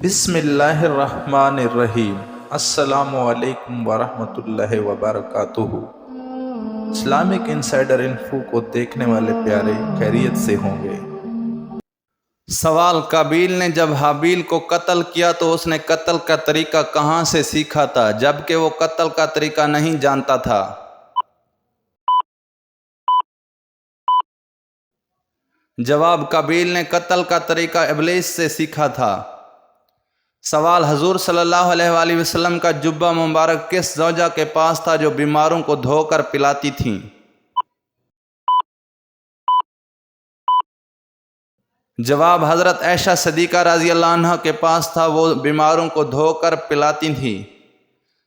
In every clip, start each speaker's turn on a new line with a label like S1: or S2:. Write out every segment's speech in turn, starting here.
S1: بسم اللہ الرحمن الرحیم۔ السلام علیکم ورحمۃ اللہ وبرکاتہ۔ اسلامک انسائیڈر انفو کو دیکھنے والے پیارے خیریت سے ہوں گے۔
S2: سوال: قابیل نے جب حابیل کو قتل کیا تو اس نے قتل کا طریقہ کہاں سے سیکھا تھا جبکہ وہ قتل کا طریقہ نہیں جانتا تھا؟ جواب: قابیل نے قتل کا طریقہ ابلیس سے سیکھا تھا۔ سوال: حضور صلی اللہ علیہ وآلہ وسلم کا جبہ مبارک کس زوجہ کے پاس تھا جو بیماروں کو دھو کر پلاتی تھیں؟ جواب: حضرت عائشہ صدیقہ رضی اللہ عنہ کے پاس تھا، وہ بیماروں کو دھو کر پلاتی تھیں۔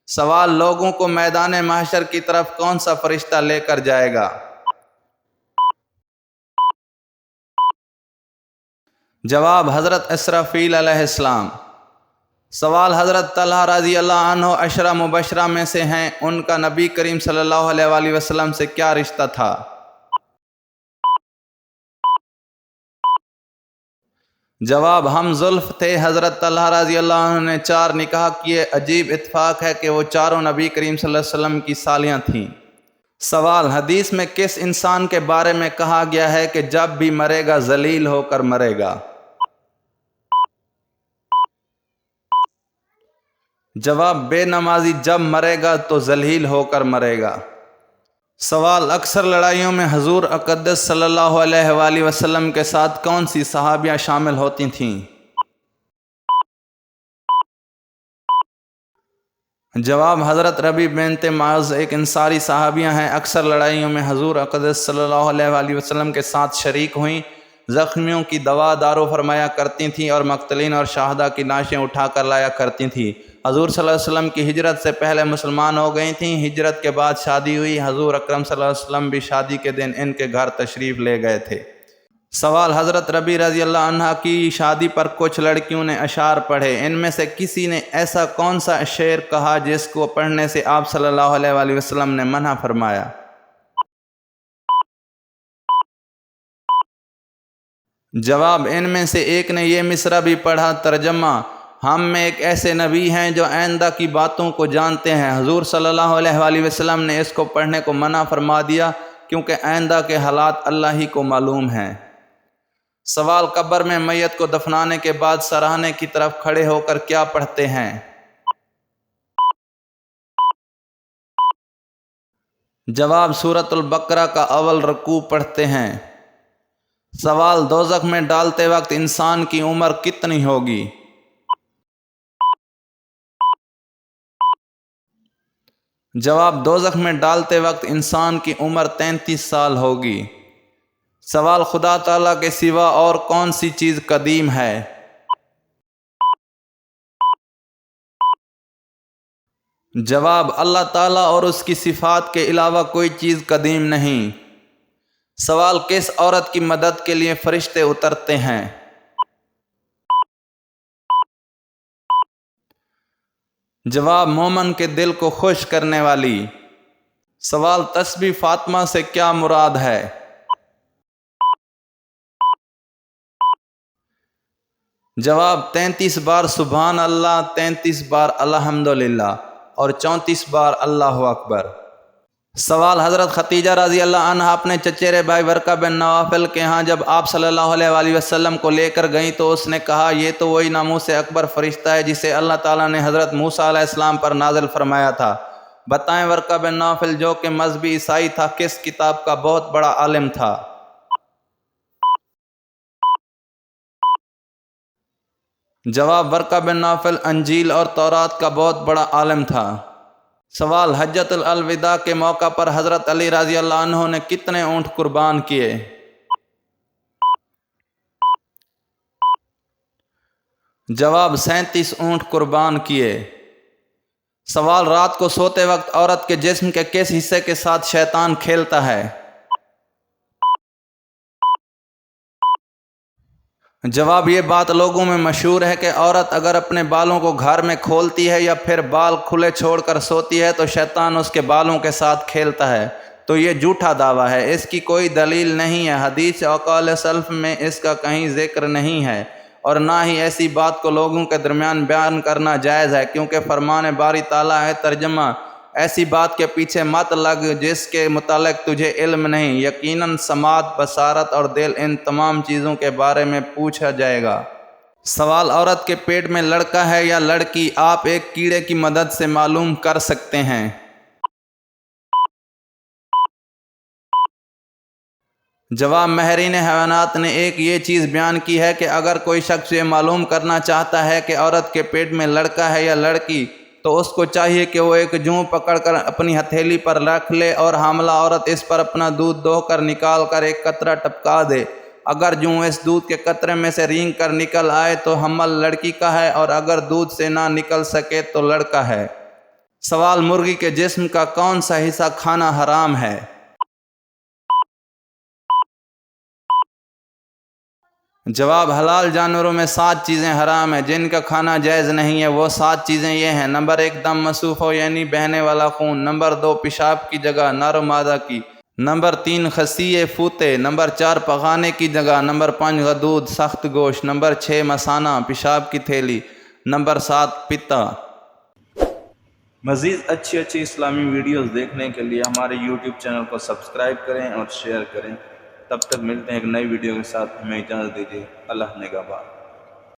S2: سوال: لوگوں کو میدان محشر کی طرف کون سا فرشتہ لے کر جائے گا؟ جواب: حضرت اسرافیل علیہ السلام۔ سوال: حضرت طلحہ رضی اللہ عنہ عشرہ مبشرہ میں سے ہیں، ان کا نبی کریم صلی اللہ علیہ وآلہ وسلم سے کیا رشتہ تھا؟ جواب: ہم زلف تھے۔ حضرت طلحہ رضی اللہ عنہ نے 4 نکاح کیے۔ عجیب اتفاق ہے کہ وہ چاروں نبی کریم صلی اللہ علیہ وسلم کی سالیاں تھیں۔ سوال: حدیث میں کس انسان کے بارے میں کہا گیا ہے کہ جب بھی مرے گا ذلیل ہو کر مرے گا؟ جواب: بے نمازی جب مرے گا تو ذلیل ہو کر مرے گا۔ سوال: اکثر لڑائیوں میں حضور اقدس صلی اللہ علیہ وآلہ وسلم کے ساتھ کون سی صحابیاں شامل ہوتی تھیں؟ جواب: حضرت ربیع بنت معاذ ایک انصاری صحابیہ ہیں، اکثر لڑائیوں میں حضور اقدس صلی اللہ علیہ وآلہ وسلم کے ساتھ شریک ہوئیں، زخمیوں کی دوا دارو فرمایا کرتی تھیں اور مقتولین اور شہداء کی لاشیں اٹھا کر لایا کرتی تھیں۔ حضور صلی اللہ علیہ وسلم کی ہجرت سے پہلے مسلمان ہو گئی تھیں، ہجرت کے بعد شادی ہوئی، حضور اکرم صلی اللہ علیہ وسلم بھی شادی کے دن ان کے گھر تشریف لے گئے تھے۔ سوال: حضرت ربیع رضی اللہ عنہ کی شادی پر کچھ لڑکیوں نے اشعار پڑھے، ان میں سے کسی نے ایسا کون سا شعر کہا جس کو پڑھنے سے آپ صلی اللہ علیہ وآلہ وسلم نے منع فرمایا؟ جواب: ان میں سے ایک نے یہ مصرع بھی پڑھا، ترجمہ: ہم میں ایک ایسے نبی ہیں جو آئندہ کی باتوں کو جانتے ہیں۔ حضور صلی اللہ علیہ وآلہ وسلم نے اس کو پڑھنے کو منع فرما دیا کیونکہ آئندہ کے حالات اللہ ہی کو معلوم ہیں۔ سوال: قبر میں میت کو دفنانے کے بعد سراہنے کی طرف کھڑے ہو کر کیا پڑھتے ہیں؟ جواب: سورۃ البقرہ کا اول رکوع پڑھتے ہیں۔ سوال: دوزخ میں ڈالتے وقت انسان کی عمر کتنی ہوگی؟ جواب: دوزخ میں ڈالتے وقت انسان کی عمر 33 سال ہوگی۔ سوال: خدا تعالیٰ کے سوا اور کون سی چیز قدیم ہے؟ جواب: اللہ تعالیٰ اور اس کی صفات کے علاوہ کوئی چیز قدیم نہیں۔ سوال: کس عورت کی مدد کے لیے فرشتے اترتے ہیں؟ جواب: مومن کے دل کو خوش کرنے والی۔ سوال: تسبیح فاطمہ سے کیا مراد ہے؟ جواب: 33 بار سبحان اللہ، 33 بار الحمدللہ اور 34 بار اللہ اکبر۔ سوال: حضرت ختیجہ رضی اللہ عنہ اپنے چچیرے بھائی ورقہ بن نوفل کے ہاں جب آپ صلی اللہ علیہ وآلہ وسلم کو لے کر گئیں تو اس نے کہا، یہ تو وہی ناموس اکبر فرشتہ ہے جسے اللہ تعالیٰ نے حضرت موسیٰ علیہ السلام پر نازل فرمایا تھا۔ بتائیں ورقہ بن نوفل جو کہ مذہبی عیسائی تھا کس کتاب کا بہت بڑا عالم تھا؟ جواب: ورقہ بن نوفل انجیل اور تورات کا بہت بڑا عالم تھا۔ سوال: حجۃ الوداع کے موقع پر حضرت علی رضی اللہ عنہ نے کتنے اونٹ قربان کیے؟ جواب: 37 اونٹ قربان کیے۔ سوال: رات کو سوتے وقت عورت کے جسم کے کس حصے کے ساتھ شیطان کھیلتا ہے؟ جواب: یہ بات لوگوں میں مشہور ہے کہ عورت اگر اپنے بالوں کو گھر میں کھولتی ہے یا پھر بال کھلے چھوڑ کر سوتی ہے تو شیطان اس کے بالوں کے ساتھ کھیلتا ہے، تو یہ جھوٹا دعویٰ ہے، اس کی کوئی دلیل نہیں ہے، حدیث اقوال سلف میں اس کا کہیں ذکر نہیں ہے، اور نہ ہی ایسی بات کو لوگوں کے درمیان بیان کرنا جائز ہے، کیونکہ فرمان باری تعالیٰ ہے ترجمہ: ایسی بات کے پیچھے مت لگ جس کے متعلق تجھے علم نہیں، یقیناً سماعت، بصارت اور دل، ان تمام چیزوں کے بارے میں پوچھا جائے گا۔ سوال: عورت کے پیٹ میں لڑکا ہے یا لڑکی، آپ ایک کیڑے کی مدد سے معلوم کر سکتے ہیں۔ جواب: ماہرین حیوانات نے ایک یہ چیز بیان کی ہے کہ اگر کوئی شخص یہ معلوم کرنا چاہتا ہے کہ عورت کے پیٹ میں لڑکا ہے یا لڑکی، تو اس کو چاہیے کہ وہ ایک جوں پکڑ کر اپنی ہتھیلی پر رکھ لے اور حاملہ عورت اس پر اپنا دودھ دوہ کر نکال کر ایک قطرہ ٹپکا دے۔ اگر جوں اس دودھ کے قطرے میں سے رینگ کر نکل آئے تو حمل لڑکی کا ہے، اور اگر دودھ سے نہ نکل سکے تو لڑکا ہے۔ سوال: مرغی کے جسم کا کون سا حصہ کھانا حرام ہے؟ جواب: حلال جانوروں میں 7 چیزیں حرام ہیں جن کا کھانا جائز نہیں ہے۔ وہ 7 چیزیں یہ ہیں: نمبر 1 دم مسوف ہو یعنی بہنے والا خون، نمبر 2 پیشاب کی جگہ نر و مادہ کی، نمبر 3 خصیے فوتے، نمبر 4 پخانے کی جگہ، نمبر 5 غدود سخت گوشت، نمبر 6 مثانہ پیشاب کی تھیلی، نمبر 7 پتا۔
S1: مزید اچھی اسلامی ویڈیوز دیکھنے کے لیے ہمارے YouTube چینل کو سبسکرائب کریں اور شیئر کریں۔ تب تک ملتے ہیں ایک نئی ویڈیو کے ساتھ، ہمیں اجازت دیجیے۔ اللہ نگہبان۔